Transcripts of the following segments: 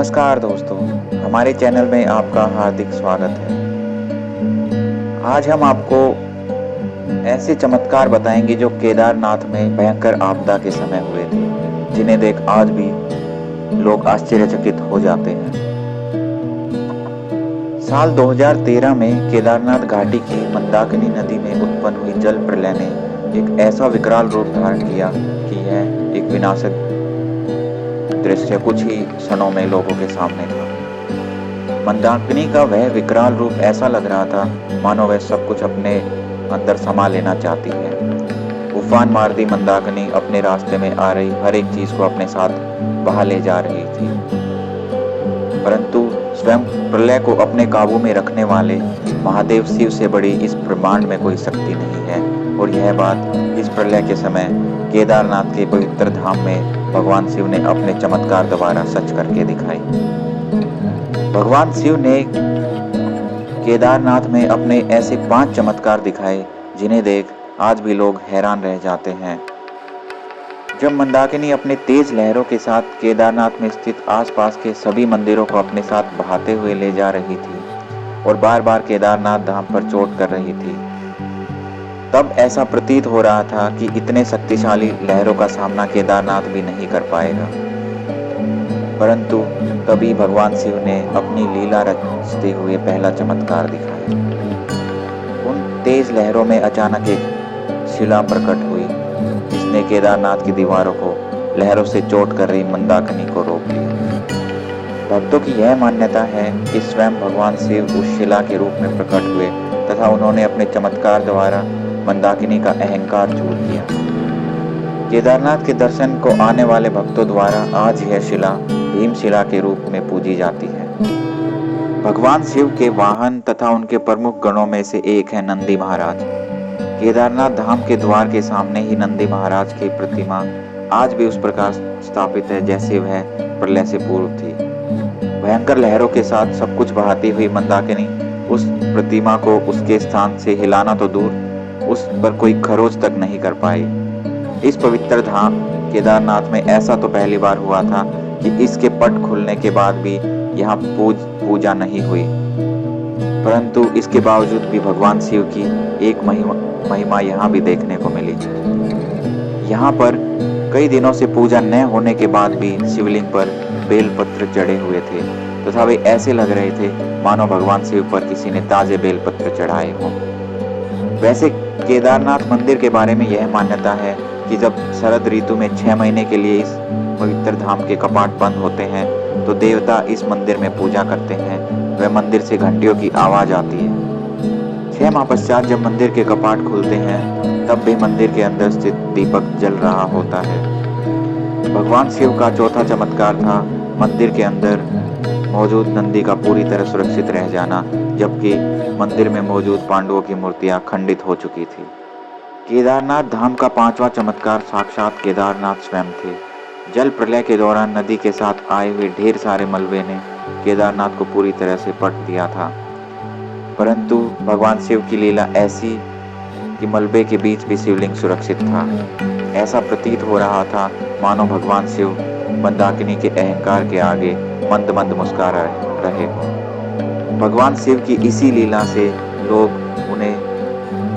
नमस्कार दोस्तों, हमारे चैनल में आपका हार्दिक स्वागत है। आज हम आपको ऐसे चमत्कार बताएंगे जो केदारनाथ में भयंकर आपदा के समय हुए थे, जिन्हें देख आज भी लोग आश्चर्यचकित हो जाते हैं। साल 2013 में केदारनाथ घाटी की मंदाकिनी नदी में उत्पन्न हुई जल प्रलय ने एक ऐसा विकराल रूप धारण किया कि यह एक विनाशक दृश्य कुछ ही क्षणों में लोगों के सामने था। मंदाकिनी का वह विकराल रूप ऐसा लग रहा था मानो वह सब कुछ अपने अंदर समा लेना चाहती है। उफान मारती मंदाकिनी अपने रास्ते में आ रही हर एक चीज को अपने साथ बहा ले जा रही थी, परंतु स्वयं प्रलय को अपने काबू में रखने वाले महादेव शिव से बड़ी इस ब्रह्मांड में कोई शक्ति नहीं है। और यह बात इस प्रलय के समय केदारनाथ के पवित्र धाम में भगवान शिव ने अपने चमत्कार द्वारा सच करके दिखाई। भगवान शिव ने केदारनाथ में अपने ऐसे 5 चमत्कार दिखाए जिन्हें देख आज भी लोग हैरान रह जाते हैं। जब मंदाकिनी अपने तेज लहरों के साथ केदारनाथ में स्थित आसपास के सभी मंदिरों को अपने साथ बहाते हुए ले जा रही थी और बार बार केदारनाथ धाम पर चोट कर रही थी, तब ऐसा प्रतीत हो रहा था कि इतने शक्तिशाली लहरों का सामना केदारनाथ भी नहीं कर पाएगा। परंतु तभी भगवान शिव ने अपनी लीला रचते हुए पहला चमत्कार दिखाया। उन तेज लहरों में अचानक एक शिला प्रकट हुई, जिसने केदारनाथ की दीवारों को लहरों से चोट कर रही मंदाकिनी को रोक लिया। भक्तों की यह मान्यता है कि स्वयं भगवान शिव उस शिला के रूप में प्रकट हुए तथा उन्होंने अपने चमत्कार द्वारा मंदाकिनी का अहंकार दूर किया। केदारनाथ के दर्शन को आने वाले भक्तों द्वारा आज यह शिला भीमशिला के रूप में पूजी जाती है। भगवान शिव के वाहन तथा उनके प्रमुख गणों में से एक है नंदी महाराज। केदारनाथ धाम के द्वार के सामने ही नंदी महाराज की प्रतिमा आज भी उस प्रकार स्थापित है जैसे वह प्रलय से पूर्व थी। भयंकर लहरों के साथ सब कुछ बहाती हुई मंदाकिनी उस प्रतिमा को उसके स्थान से हिलाना तो दूर, उस पर कोई खरोच तक नहीं कर पाई। इस पवित्र धाम केदारनाथ में ऐसा तो पहली बार हुआ था कि इसके पट खुलने के बाद भी यहाँ पूजा नहीं हुई, परंतु इसके बावजूद भी भगवान शिव की एक महिमा यहाँ भी देखने को मिली। यहाँ पर कई दिनों से पूजा न होने के बाद भी शिवलिंग पर बेलपत्र चढ़े हुए थे तथा वे ऐसे लग रहे थे मानो भगवान शिव पर किसी ने ताजे बेलपत्र चढ़ाए हों। वैसे केदारनाथ मंदिर के बारे में यह मान्यता है कि जब शरद ऋतु में 6 महीने के लिए इस पवित्र धाम के कपाट बंद होते हैं तो देवता इस मंदिर में पूजा करते हैं। वह मंदिर से घंटियों की आवाज आती है। 6 माह पश्चात जब मंदिर के कपाट खुलते हैं तब भी मंदिर के अंदर स्थित दीपक जल रहा होता है। भगवान शिव का चौथा चमत्कार था मंदिर के अंदर मौजूद नंदी का पूरी तरह सुरक्षित रह जाना, जबकि मंदिर में मौजूद पांडवों की मूर्तियां खंडित हो चुकी थी। केदारनाथ धाम का 5वां चमत्कार साक्षात केदारनाथ स्वयं थे। जल प्रलय के दौरान नदी के साथ आए हुए ढेर सारे मलबे ने केदारनाथ को पूरी तरह से पट दिया था, परंतु भगवान शिव की लीला ऐसी कि मलबे के बीच भी शिवलिंग सुरक्षित था। ऐसा प्रतीत हो रहा था मानो भगवान शिव मंदाकिनी के अहंकार के आगे मंद मंद मुस्कुरा रहे हों। भगवान शिव की इसी लीला से लोग उन्हें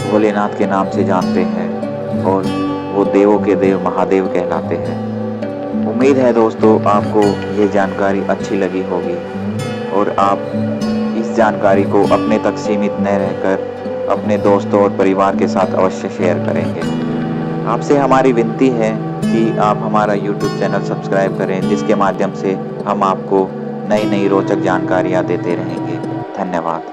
भोलेनाथ के नाम से जानते हैं और वो देवों के देव महादेव कहलाते हैं। उम्मीद है दोस्तों आपको ये जानकारी अच्छी लगी होगी और आप इस जानकारी को अपने तक सीमित न रहकर अपने दोस्तों और परिवार के साथ अवश्य शेयर करेंगे। आपसे हमारी विनती है कि आप हमारा YouTube चैनल सब्सक्राइब करें, जिसके माध्यम से हम आपको नई नई रोचक जानकारियाँ देते रहेंगे। धन्यवाद।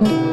है।